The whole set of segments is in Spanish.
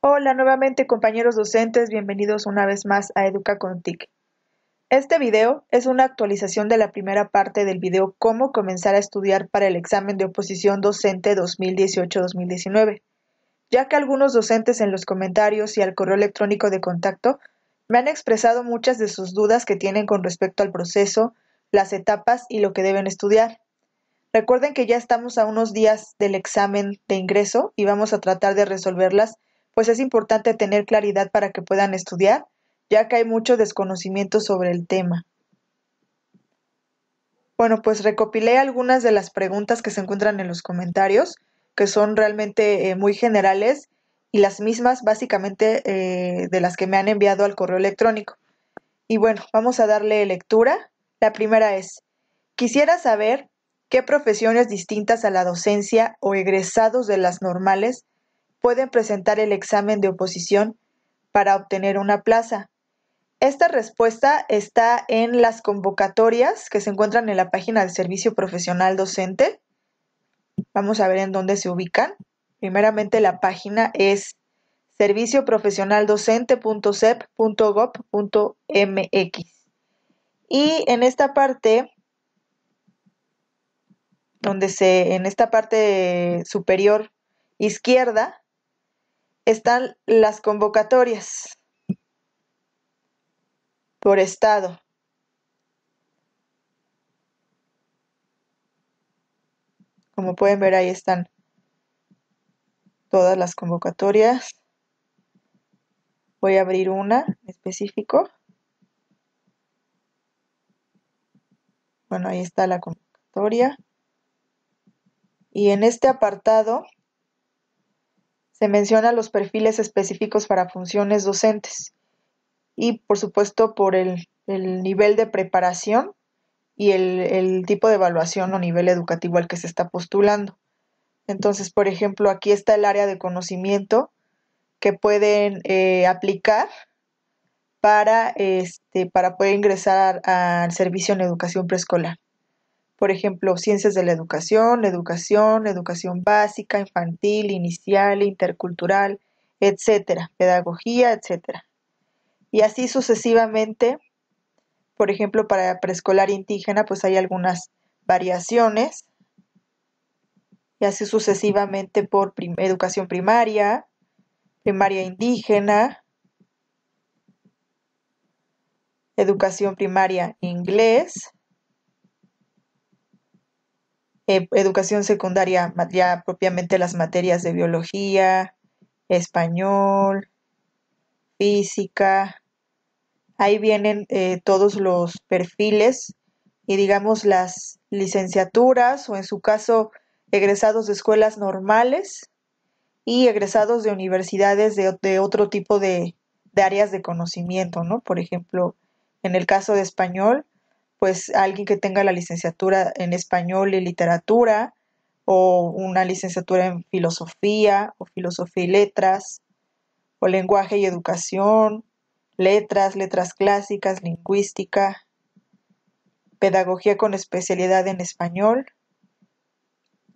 Hola nuevamente compañeros docentes, bienvenidos una vez más a Educa con TIC. Este video es una actualización de la primera parte del video Cómo comenzar a estudiar para el examen de oposición docente 2018-2019, ya que algunos docentes en los comentarios y al correo electrónico de contacto me han expresado muchas de sus dudas que tienen con respecto al proceso, las etapas y lo que deben estudiar. Recuerden que ya estamos a unos días del examen de ingreso y vamos a tratar de resolverlas, pues es importante tener claridad para que puedan estudiar, ya que hay mucho desconocimiento sobre el tema. Bueno, pues recopilé algunas de las preguntas que se encuentran en los comentarios, que son realmente muy generales y las mismas básicamente de las que me han enviado al correo electrónico. Y bueno, vamos a darle lectura. La primera es: quisiera saber qué profesiones distintas a la docencia o egresados de las normales pueden presentar el examen de oposición para obtener una plaza. Esta respuesta está en las convocatorias que se encuentran en la página del Servicio Profesional Docente. Vamos a ver en dónde se ubican. Primeramente, la página es servicioprofesionaldocente.sep.gov.mx. Y en esta parte en esta parte superior izquierda están las convocatorias por estado. Como pueden ver, ahí están todas las convocatorias. Voy a abrir una en específico. Bueno, ahí está la convocatoria. Y en este apartado se menciona los perfiles específicos para funciones docentes y, por supuesto, por el nivel de preparación y el tipo de evaluación o nivel educativo al que se está postulando. Entonces, por ejemplo, aquí está el área de conocimiento que pueden aplicar para poder ingresar al servicio en educación preescolar. Por ejemplo, ciencias de la educación, educación básica, infantil, inicial, intercultural, etcétera, pedagogía, etcétera. Y así sucesivamente. Por ejemplo, para preescolar indígena, pues hay algunas variaciones, y así sucesivamente por educación primaria, primaria indígena, educación primaria inglés, educación secundaria, ya propiamente las materias de biología, español, física. Ahí vienen todos los perfiles y digamos las licenciaturas o en su caso egresados de escuelas normales y egresados de universidades de otro tipo de áreas de conocimiento, ¿no? Por ejemplo, en el caso de español, pues alguien que tenga la licenciatura en español y literatura o una licenciatura en filosofía o filosofía y letras o lenguaje y educación, letras clásicas, lingüística, pedagogía con especialidad en español,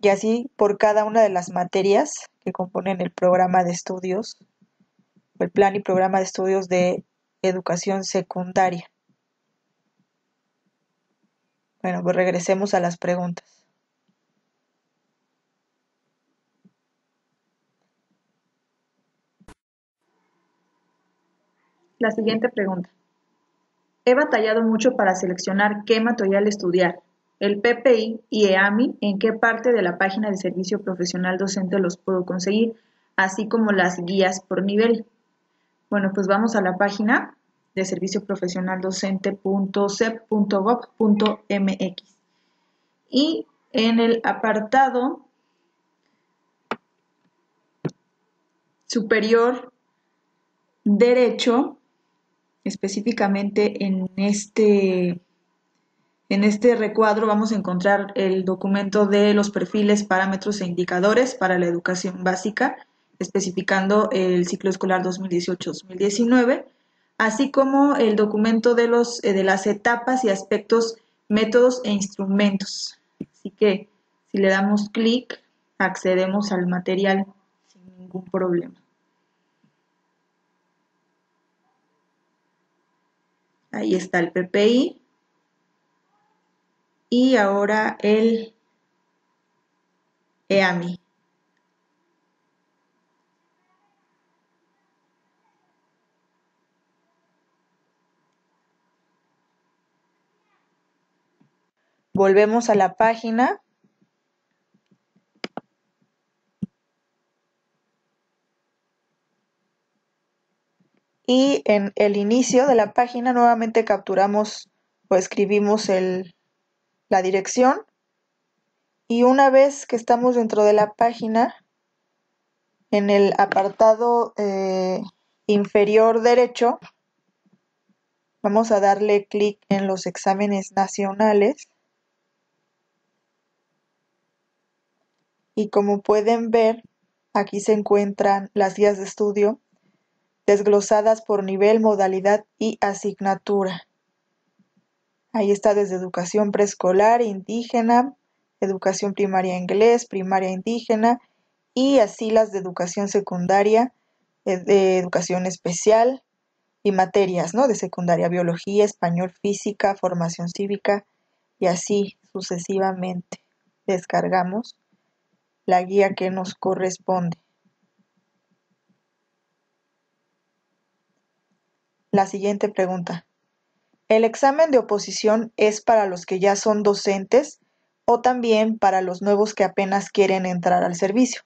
y así por cada una de las materias que componen el programa de estudios, el plan y programa de estudios de educación secundaria. Bueno, pues regresemos a las preguntas. La siguiente pregunta. He batallado mucho para seleccionar qué material estudiar. El PPI y EAMI, ¿en qué parte de la página de Servicio Profesional Docente los puedo conseguir? Así como las guías por nivel. Bueno, pues vamos a la página de servicioprofesionaldocente.sep.gov.mx y en el apartado superior derecho, específicamente en este recuadro vamos a encontrar el documento de los perfiles, parámetros e indicadores para la educación básica, especificando el ciclo escolar 2018-2019, así como el documento de las etapas y aspectos, métodos e instrumentos. Así que si le damos clic, accedemos al material sin ningún problema. Ahí está el PPI. Y ahora el EAMI. Volvemos a la página. Y en el inicio de la página nuevamente capturamos o escribimos la dirección. Y una vez que estamos dentro de la página, en el apartado inferior derecho, vamos a darle clic en los exámenes nacionales. Y como pueden ver, aquí se encuentran las guías de estudio desglosadas por nivel, modalidad y asignatura. Ahí está desde educación preescolar, indígena, educación primaria inglés, primaria indígena y así las de educación secundaria, de educación especial y materias, ¿no? De secundaria, biología, español, física, formación cívica y así sucesivamente. Descargamos la guía que nos corresponde. La siguiente pregunta. ¿El examen de oposición es para los que ya son docentes o también para los nuevos que apenas quieren entrar al servicio?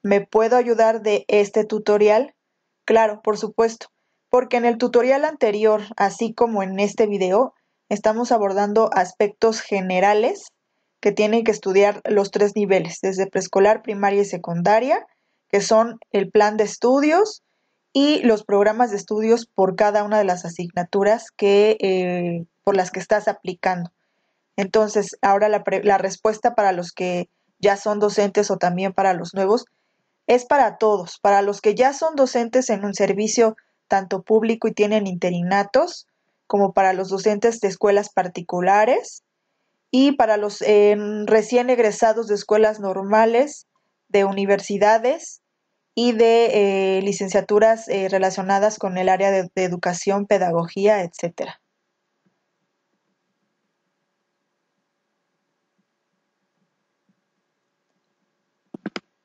¿Me puedo ayudar de este tutorial? Claro, por supuesto, porque en el tutorial anterior, así como en este video, estamos abordando aspectos generales que tienen que estudiar los 3 niveles, desde preescolar, primaria y secundaria, que son el plan de estudios y los programas de estudios por cada una de las asignaturas por las que estás aplicando. Entonces, ahora la respuesta para los que ya son docentes o también para los nuevos es para todos, para los que ya son docentes en un servicio tanto público y tienen interinatos, como para los docentes de escuelas particulares y para los recién egresados de escuelas normales, de universidades y de licenciaturas relacionadas con el área de educación, pedagogía, etcétera.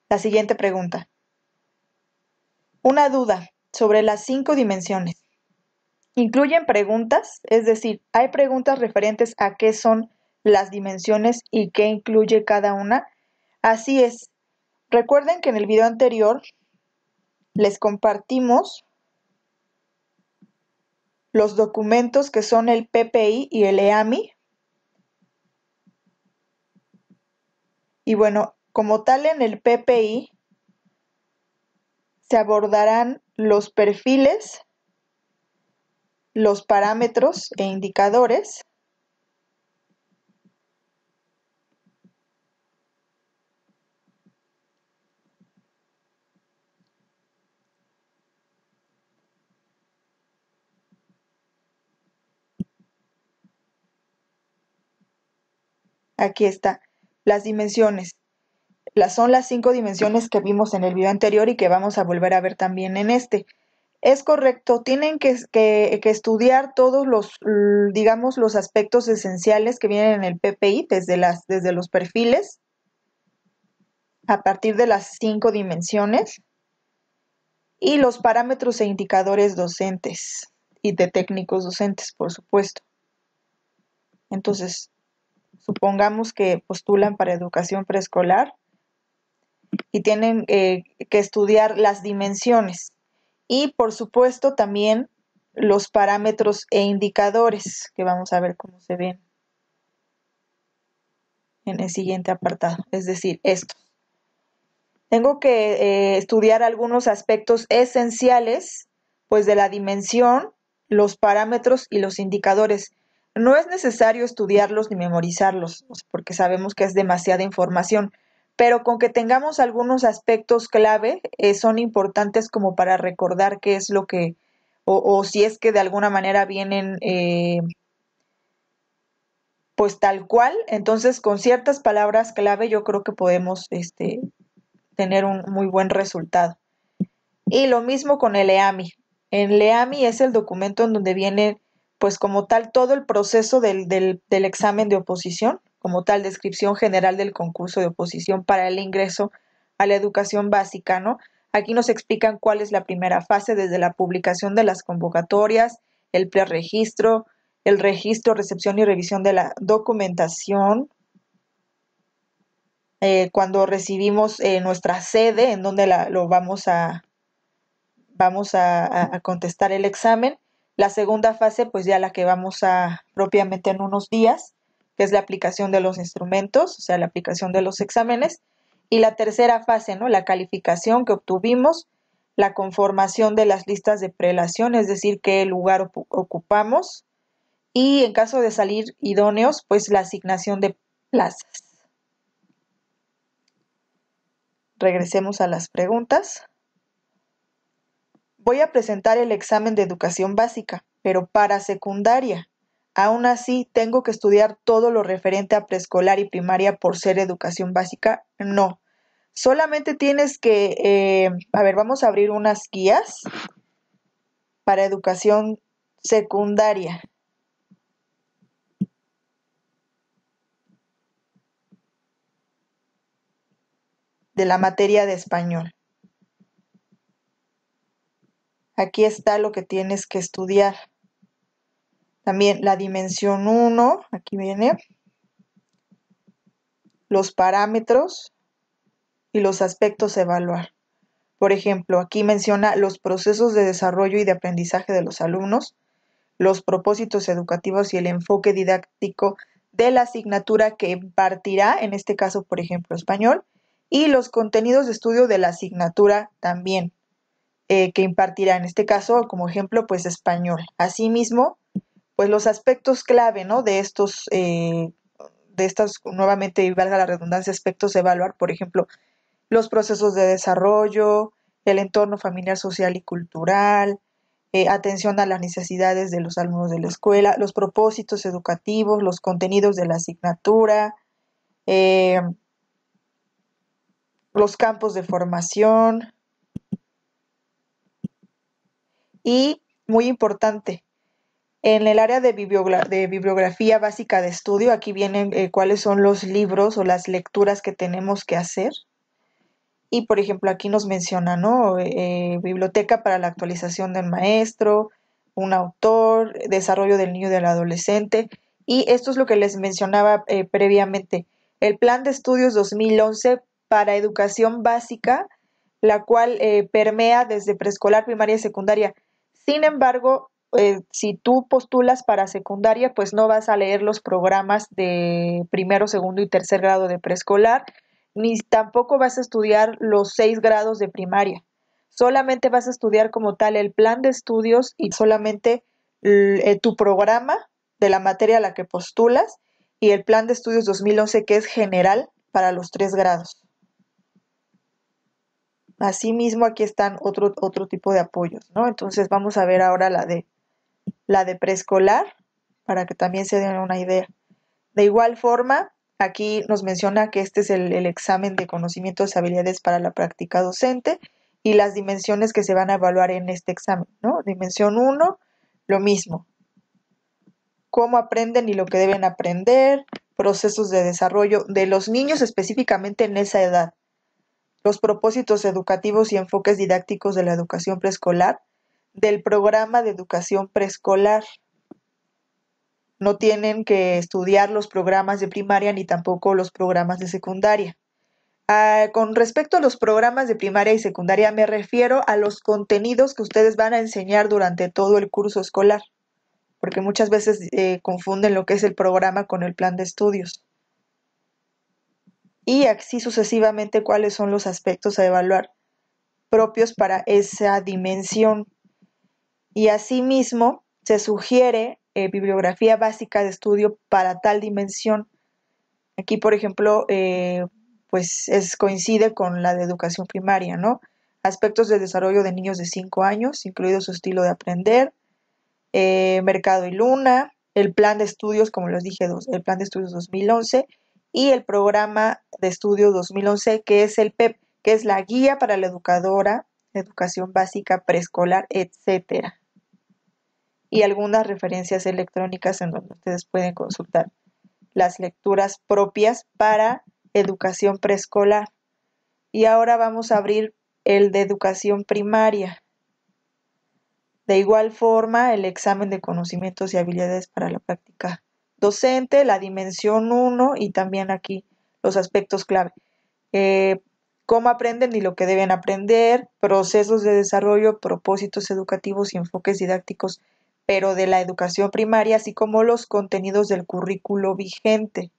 La siguiente pregunta. Una duda sobre las 5 dimensiones. ¿Incluyen preguntas? Es decir, ¿hay preguntas referentes a qué son las dimensiones y qué incluye cada una? Así es. Recuerden que en el video anterior les compartimos los documentos que son el PPI y el EAMI. Y bueno, como tal en el PPI se abordarán los perfiles, los parámetros e indicadores. Aquí está, las dimensiones. Son las 5 dimensiones que vimos en el video anterior y que vamos a volver a ver también en este. Es correcto, tienen que estudiar todos digamos, los aspectos esenciales que vienen en el PPI, desde los perfiles, a partir de las 5 dimensiones, y los parámetros e indicadores docentes y de técnicos docentes, por supuesto. Entonces, supongamos que postulan para educación preescolar y tienen que estudiar las dimensiones y, por supuesto, también los parámetros e indicadores, que vamos a ver cómo se ven en el siguiente apartado, es decir, estos. Tengo que estudiar algunos aspectos esenciales, pues de la dimensión, los parámetros y los indicadores. No es necesario estudiarlos ni memorizarlos, porque sabemos que es demasiada información, pero con que tengamos algunos aspectos clave son importantes como para recordar qué es lo que, o si es que de alguna manera vienen pues tal cual, entonces con ciertas palabras clave yo creo que podemos tener un muy buen resultado. Y lo mismo con el EAMI. El EAMI es el documento en donde vienen pues como tal todo el proceso del examen de oposición, como tal descripción general del concurso de oposición para el ingreso a la educación básica, ¿no? Aquí nos explican cuál es la primera fase desde la publicación de las convocatorias, el preregistro, el registro, recepción y revisión de la documentación, cuando recibimos nuestra sede en donde lo vamos a contestar el examen. La segunda fase, pues ya la que vamos a propiamente en unos días, que es la aplicación de los instrumentos, o sea, la aplicación de los exámenes. Y la tercera fase, ¿no? La calificación que obtuvimos, la conformación de las listas de prelación, es decir, qué lugar ocupamos. Y en caso de salir idóneos, pues la asignación de plazas. Regresemos a las preguntas. Voy a presentar el examen de educación básica, pero para secundaria. Aún así, ¿tengo que estudiar todo lo referente a preescolar y primaria por ser educación básica? No. Solamente tienes que, vamos a abrir unas guías para educación secundaria. De la materia de español. Aquí está lo que tienes que estudiar. También la dimensión 1, aquí viene, los parámetros y los aspectos a evaluar. Por ejemplo, aquí menciona los procesos de desarrollo y de aprendizaje de los alumnos, los propósitos educativos y el enfoque didáctico de la asignatura que impartirá, en este caso, por ejemplo, español, y los contenidos de estudio de la asignatura también que impartirá, en este caso, como ejemplo, pues español. Asimismo, pues los aspectos clave, ¿no? De estos, nuevamente, y valga la redundancia, aspectos a evaluar, por ejemplo, los procesos de desarrollo, el entorno familiar, social y cultural, atención a las necesidades de los alumnos de la escuela, los propósitos educativos, los contenidos de la asignatura, los campos de formación y, muy importante, en el área de bibliografía básica de estudio, aquí vienen cuáles son los libros o las lecturas que tenemos que hacer. Y, por ejemplo, aquí nos menciona, ¿no? Biblioteca para la actualización del maestro, un autor, desarrollo del niño y del adolescente. Y esto es lo que les mencionaba previamente. El Plan de Estudios 2011 para Educación Básica, la cual permea desde preescolar, primaria y secundaria. Sin embargo, si tú postulas para secundaria, pues no vas a leer los programas de primero, segundo y tercer grado de preescolar, ni tampoco vas a estudiar los 6 grados de primaria. Solamente vas a estudiar como tal el plan de estudios y solamente tu programa de la materia a la que postulas y el plan de estudios 2011 que es general para los 3 grados. Asimismo, aquí están otro tipo de apoyos, ¿no? Entonces vamos a ver ahora la de preescolar para que también se den una idea. De igual forma, aquí nos menciona que este es el examen de conocimientos y habilidades para la práctica docente y las dimensiones que se van a evaluar en este examen, ¿no? Dimensión 1, lo mismo. Cómo aprenden y lo que deben aprender, procesos de desarrollo de los niños específicamente en esa edad, los propósitos educativos y enfoques didácticos de la educación preescolar, del programa de educación preescolar. No tienen que estudiar los programas de primaria ni tampoco los programas de secundaria. Con respecto a los programas de primaria y secundaria, me refiero a los contenidos que ustedes van a enseñar durante todo el curso escolar, porque muchas veces confunden lo que es el programa con el plan de estudios. Y así sucesivamente cuáles son los aspectos a evaluar propios para esa dimensión. Y asimismo se sugiere bibliografía básica de estudio para tal dimensión. Aquí, por ejemplo, pues coincide con la de educación primaria, ¿no? Aspectos de desarrollo de niños de 5 años, incluido su estilo de aprender, Mercado y Luna, el plan de estudios, como les dije, el plan de estudios 2011 y el programa de estudios 2011, que es el PEP, que es la guía para la educadora, educación básica, preescolar, etcétera. y algunas referencias electrónicas en donde ustedes pueden consultar las lecturas propias para educación preescolar. Y ahora vamos a abrir el de educación primaria. De igual forma, el examen de conocimientos y habilidades para la práctica docente, la dimensión 1 y también aquí los aspectos clave. Cómo aprenden y lo que deben aprender, procesos de desarrollo, propósitos educativos y enfoques didácticos, pero de la educación primaria, así como los contenidos del currículo vigente,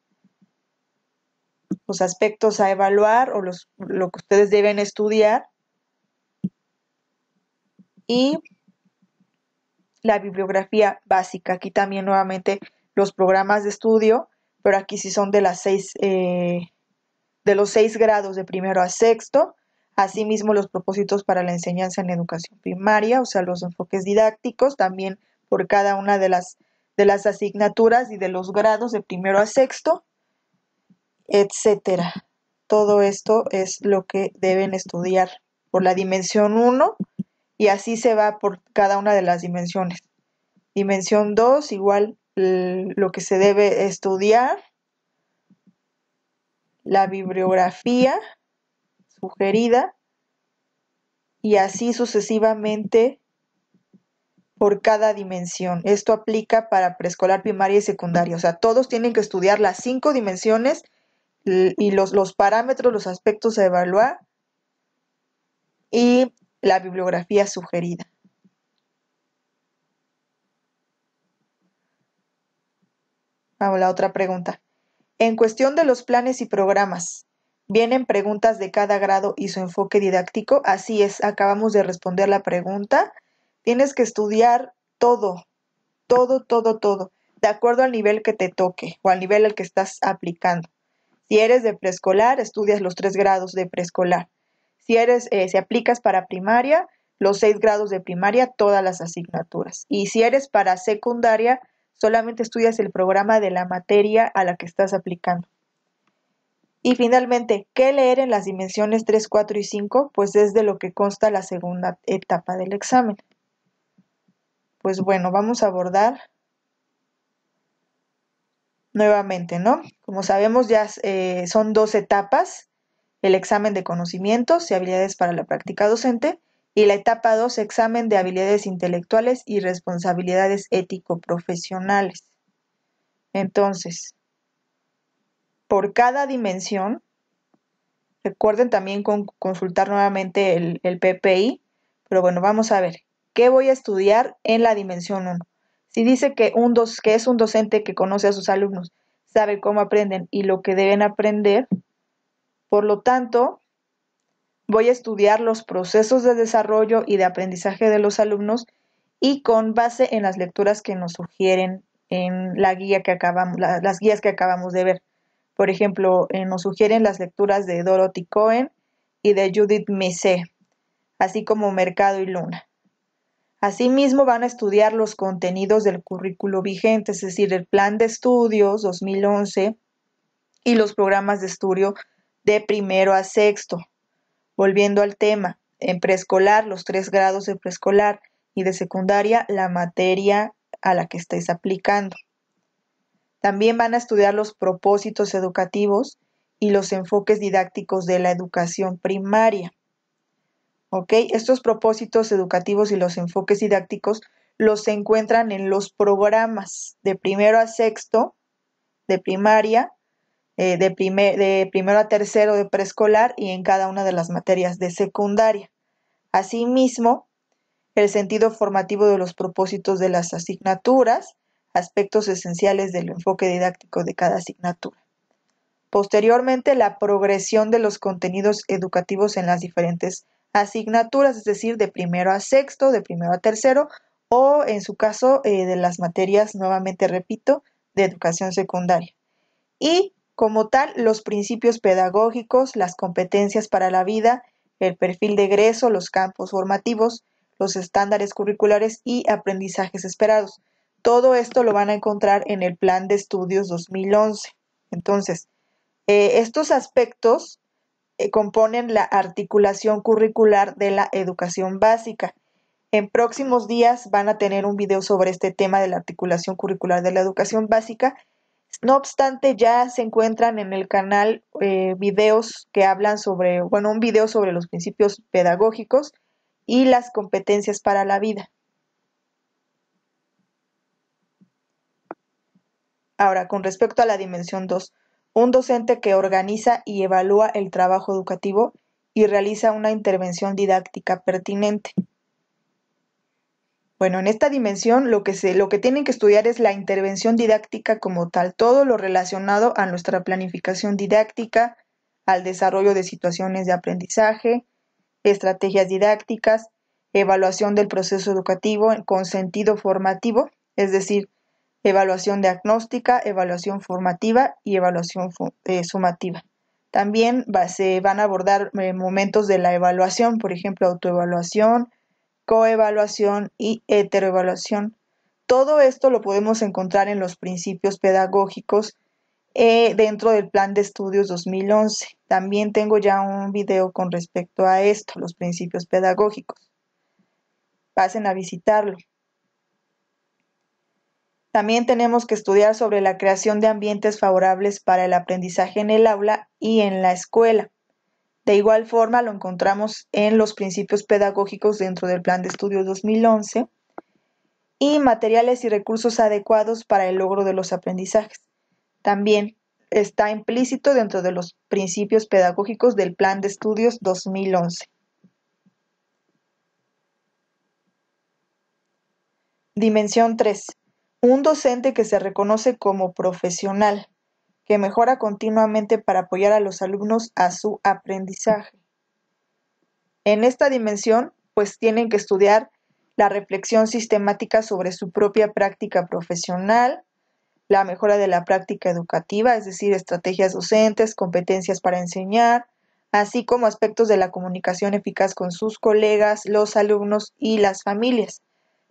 los aspectos a evaluar o lo que ustedes deben estudiar y la bibliografía básica. Aquí también nuevamente los programas de estudio, pero aquí sí son de los 6 grados de primero a sexto. Asimismo, los propósitos para la enseñanza en educación primaria, o sea, los enfoques didácticos, también por cada una de las asignaturas y de los grados de primero a sexto, etcétera. Todo esto es lo que deben estudiar por la dimensión 1 y así se va por cada una de las dimensiones. Dimensión 2, igual lo que se debe estudiar, la bibliografía sugerida y así sucesivamente por cada dimensión. Esto aplica para preescolar, primaria y secundaria. O sea, todos tienen que estudiar las 5 dimensiones y los parámetros, los aspectos a evaluar y la bibliografía sugerida. Vamos a la otra pregunta. En cuestión de los planes y programas, ¿vienen preguntas de cada grado y su enfoque didáctico? Así es, acabamos de responder la pregunta. Tienes que estudiar todo, de acuerdo al nivel que te toque o al nivel al que estás aplicando. Si eres de preescolar, estudias los 3 grados de preescolar. Si aplicas para primaria, los 6 grados de primaria, todas las asignaturas. Y si eres para secundaria, solamente estudias el programa de la materia a la que estás aplicando. Y finalmente, ¿qué leer en las dimensiones 3, 4 y 5? Pues es de lo que consta la segunda etapa del examen. Pues bueno, vamos a abordar nuevamente, ¿no? Como sabemos, ya son 2 etapas, el examen de conocimientos y habilidades para la práctica docente, y la etapa 2, examen de habilidades intelectuales y responsabilidades ético-profesionales. Entonces, por cada dimensión, recuerden también consultar nuevamente el PPI, pero bueno, vamos a ver, ¿qué voy a estudiar en la dimensión 1? Si dice que es un docente que conoce a sus alumnos, sabe cómo aprenden y lo que deben aprender, por lo tanto, voy a estudiar los procesos de desarrollo y de aprendizaje de los alumnos y con base en las lecturas que nos sugieren en las guías que acabamos de ver. Por ejemplo, nos sugieren las lecturas de Dorothy Cohen y de Judith Massey, así como Mercado y Luna. Asimismo, van a estudiar los contenidos del currículo vigente, es decir, el plan de estudios 2011 y los programas de estudio de primero a sexto. Volviendo al tema, en preescolar, los 3 grados de preescolar y de secundaria, la materia a la que estés aplicando. También van a estudiar los propósitos educativos y los enfoques didácticos de la educación primaria. ¿Ok? Estos propósitos educativos y los enfoques didácticos los encuentran en los programas de primero a sexto de primaria, de primero a tercero de preescolar y en cada una de las materias de secundaria. Asimismo, el sentido formativo de los propósitos de las asignaturas, aspectos esenciales del enfoque didáctico de cada asignatura. Posteriormente, la progresión de los contenidos educativos en las diferentes asignaturas, es decir, de primero a sexto, de primero a tercero, o en su caso, de las materias, nuevamente repito, de educación secundaria. Y, como tal, los principios pedagógicos, las competencias para la vida, el perfil de egreso, los campos formativos, los estándares curriculares y aprendizajes esperados. Todo esto lo van a encontrar en el Plan de Estudios 2011. Entonces, estos aspectos componen la articulación curricular de la educación básica. En próximos días van a tener un video sobre este tema de la articulación curricular de la educación básica. No obstante, ya se encuentran en el canal videos que hablan sobre, bueno, un video sobre los principios pedagógicos y las competencias para la vida. Ahora, con respecto a la dimensión 2, un docente que organiza y evalúa el trabajo educativo y realiza una intervención didáctica pertinente. Bueno, en esta dimensión lo que tienen que estudiar es la intervención didáctica como tal, todo lo relacionado a nuestra planificación didáctica, al desarrollo de situaciones de aprendizaje, estrategias didácticas, evaluación del proceso educativo con sentido formativo, es decir, evaluación diagnóstica, evaluación formativa y evaluación sumativa. También se van a abordar momentos de la evaluación, por ejemplo, autoevaluación, coevaluación y heteroevaluación. Todo esto lo podemos encontrar en los principios pedagógicos dentro del Plan de Estudios 2011. También tengo ya un video con respecto a esto, los principios pedagógicos. Pasen a visitarlo. También tenemos que estudiar sobre la creación de ambientes favorables para el aprendizaje en el aula y en la escuela. De igual forma, lo encontramos en los principios pedagógicos dentro del Plan de Estudios 2011 y materiales y recursos adecuados para el logro de los aprendizajes. También está implícito dentro de los principios pedagógicos del Plan de Estudios 2011. Dimensión 3. Un docente que se reconoce como profesional, que mejora continuamente para apoyar a los alumnos a su aprendizaje. En esta dimensión, pues tienen que estudiar la reflexión sistemática sobre su propia práctica profesional, la mejora de la práctica educativa, es decir, estrategias docentes, competencias para enseñar, así como aspectos de la comunicación eficaz con sus colegas, los alumnos y las familias.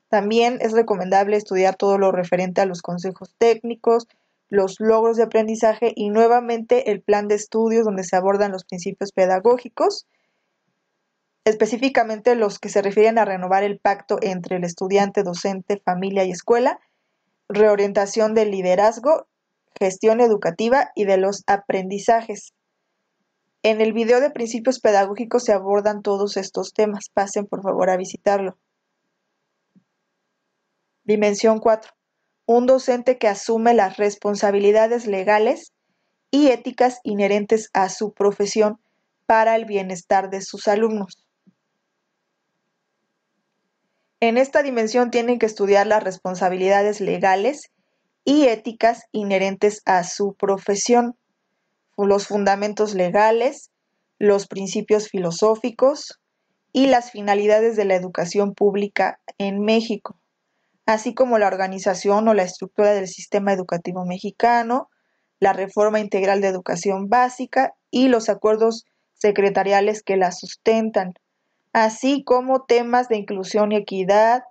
También es recomendable estudiar todo lo referente a los consejos técnicos, los logros de aprendizaje y nuevamente el plan de estudios donde se abordan los principios pedagógicos, específicamente los que se refieren a renovar el pacto entre el estudiante, docente, familia y escuela, reorientación del liderazgo, gestión educativa y de los aprendizajes. En el video de principios pedagógicos se abordan todos estos temas. Pasen por favor a visitarlo. Dimensión 4. Un docente que asume las responsabilidades legales y éticas inherentes a su profesión para el bienestar de sus alumnos. En esta dimensión tienen que estudiar las responsabilidades legales y éticas inherentes a su profesión, los fundamentos legales, los principios filosóficos y las finalidades de la educación pública en México, así como la organización o la estructura del sistema educativo mexicano, la reforma integral de educación básica y los acuerdos secretariales que la sustentan, así como temas de inclusión y equidad,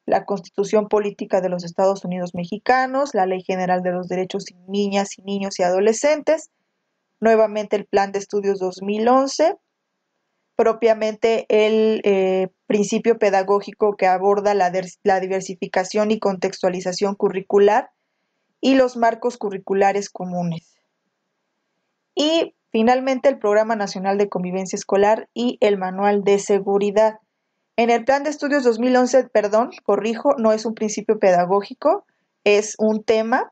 la Constitución Política de los Estados Unidos Mexicanos, la Ley General de los Derechos de Niñas y Niños y Adolescentes, nuevamente el Plan de Estudios 2011, propiamente el principio pedagógico que aborda la diversificación y contextualización curricular y los marcos curriculares comunes. Y finalmente el Programa Nacional de Convivencia Escolar y el Manual de Seguridad. En el Plan de Estudios 2011, no es un principio pedagógico, es un tema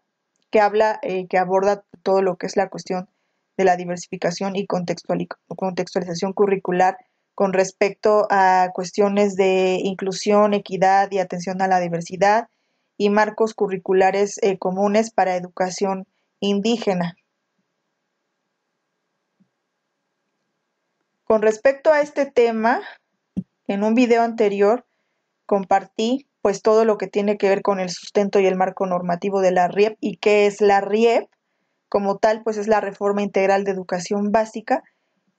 que aborda todo lo que es la cuestión de la diversificación y contextualización curricular con respecto a cuestiones de inclusión, equidad y atención a la diversidad y marcos curriculares comunes para educación indígena. Con respecto a este tema, en un video anterior compartí pues todo lo que tiene que ver con el sustento y el marco normativo de la RIEP. ¿Y qué es la RIEP? Como tal, pues es la Reforma Integral de Educación Básica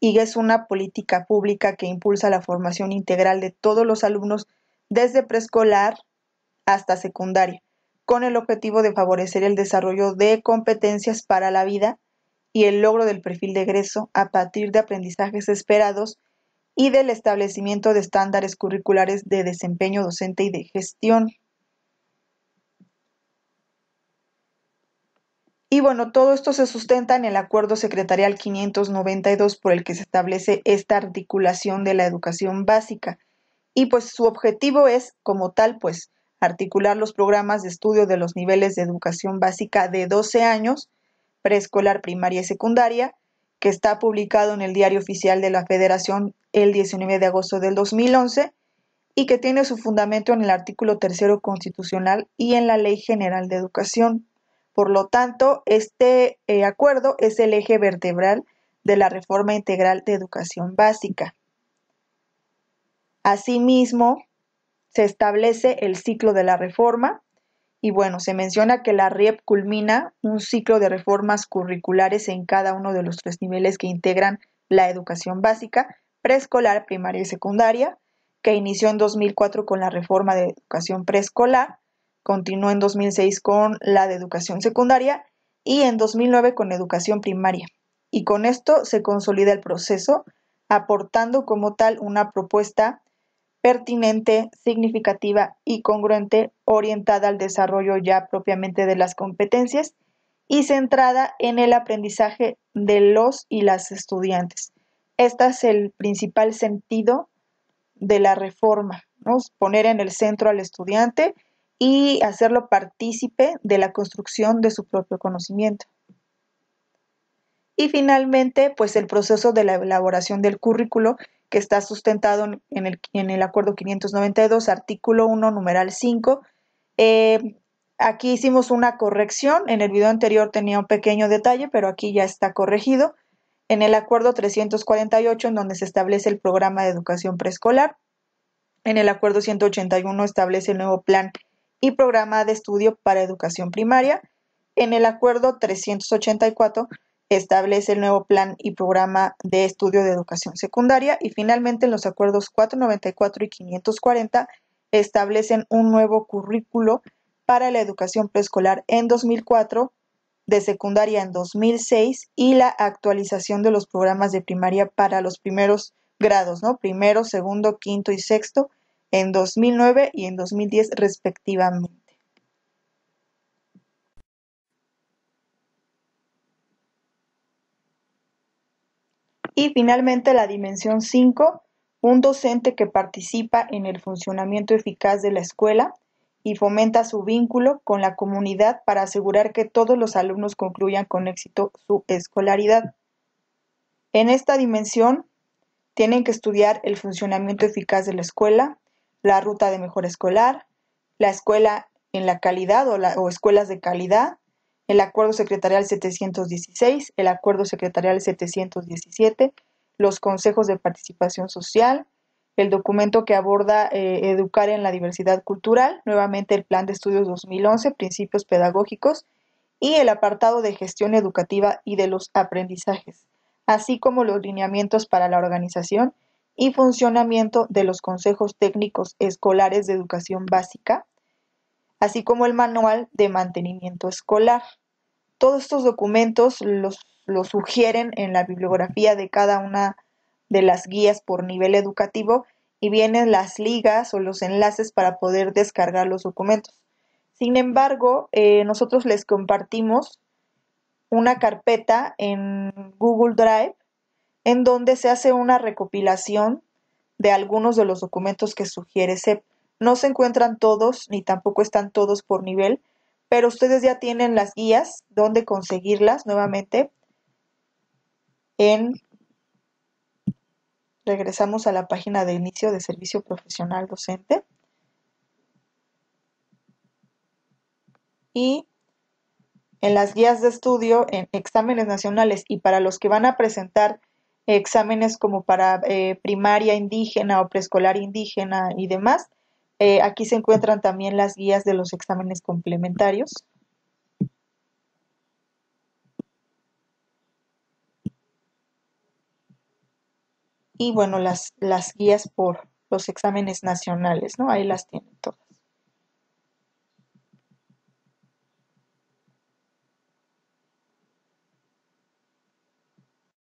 y es una política pública que impulsa la formación integral de todos los alumnos desde preescolar hasta secundaria, con el objetivo de favorecer el desarrollo de competencias para la vida y el logro del perfil de egreso a partir de aprendizajes esperados y del establecimiento de estándares curriculares de desempeño docente y de gestión. Y bueno, todo esto se sustenta en el Acuerdo Secretarial 592 por el que se establece esta articulación de la educación básica. Y pues su objetivo es, como tal, pues articular los programas de estudio de los niveles de educación básica de 12 años, preescolar, primaria y secundaria, que está publicado en el Diario Oficial de la Federación el 19 de agosto del 2011 y que tiene su fundamento en el artículo 3 constitucional y en la Ley General de Educación. Por lo tanto, este acuerdo es el eje vertebral de la reforma integral de educación básica. Asimismo, se establece el ciclo de la reforma y bueno, se menciona que la RIEP culmina un ciclo de reformas curriculares en cada uno de los 3 niveles que integran la educación básica, preescolar, primaria y secundaria, que inició en 2004 con la reforma de educación preescolar, continuó en 2006 con la de educación secundaria y en 2009 con educación primaria. Y con esto se consolida el proceso, aportando como tal una propuesta pertinente, significativa y congruente, orientada al desarrollo ya propiamente de las competencias y centrada en el aprendizaje de los y las estudiantes. Este es el principal sentido de la reforma, ¿no? Poner en el centro al estudiante y hacerlo partícipe de la construcción de su propio conocimiento. Y finalmente, pues el proceso de la elaboración del currículo que está sustentado en el Acuerdo 592, artículo 1, numeral 5. Aquí hicimos una corrección, en el video anterior tenía un pequeño detalle, pero aquí ya está corregido. En el Acuerdo 348, en donde se establece el programa de educación preescolar. En el Acuerdo 181 establece el nuevo plan y programa de estudio para educación primaria. En el Acuerdo 384 establece el nuevo plan y programa de estudio de educación secundaria y finalmente en los acuerdos 494 y 540 establecen un nuevo currículo para la educación preescolar en 2004, de secundaria en 2006 y la actualización de los programas de primaria para los primeros grados, ¿no? Primero, segundo, quinto y sexto en 2009 y en 2010 respectivamente. Y finalmente la dimensión 5, un docente que participa en el funcionamiento eficaz de la escuela y fomenta su vínculo con la comunidad para asegurar que todos los alumnos concluyan con éxito su escolaridad. En esta dimensión tienen que estudiar el funcionamiento eficaz de la escuela, la ruta de mejora escolar, la escuela en la calidad o escuelas de calidad, el Acuerdo Secretarial 716, el Acuerdo Secretarial 717, los consejos de participación social, el documento que aborda educar en la diversidad cultural, nuevamente el Plan de Estudios 2011, principios pedagógicos, y el apartado de gestión educativa y de los aprendizajes, así como los lineamientos para la organización y funcionamiento de los consejos técnicos escolares de educación básica, así como el manual de mantenimiento escolar. Todos estos documentos los sugieren en la bibliografía de cada una de las guías por nivel educativo y vienen las ligas o los enlaces para poder descargar los documentos. Sin embargo, nosotros les compartimos una carpeta en Google Drive en donde se hace una recopilación de algunos de los documentos que sugiere CEP. No se encuentran todos ni tampoco están todos por nivel, pero ustedes ya tienen las guías donde conseguirlas nuevamente. Regresamos a la página de inicio de servicio profesional docente y en las guías de estudio, en exámenes nacionales y para los que van a presentar exámenes como para primaria indígena o preescolar indígena y demás, aquí se encuentran también las guías de los exámenes complementarios. Y bueno, las guías por los exámenes nacionales, ¿no? Ahí las tienen.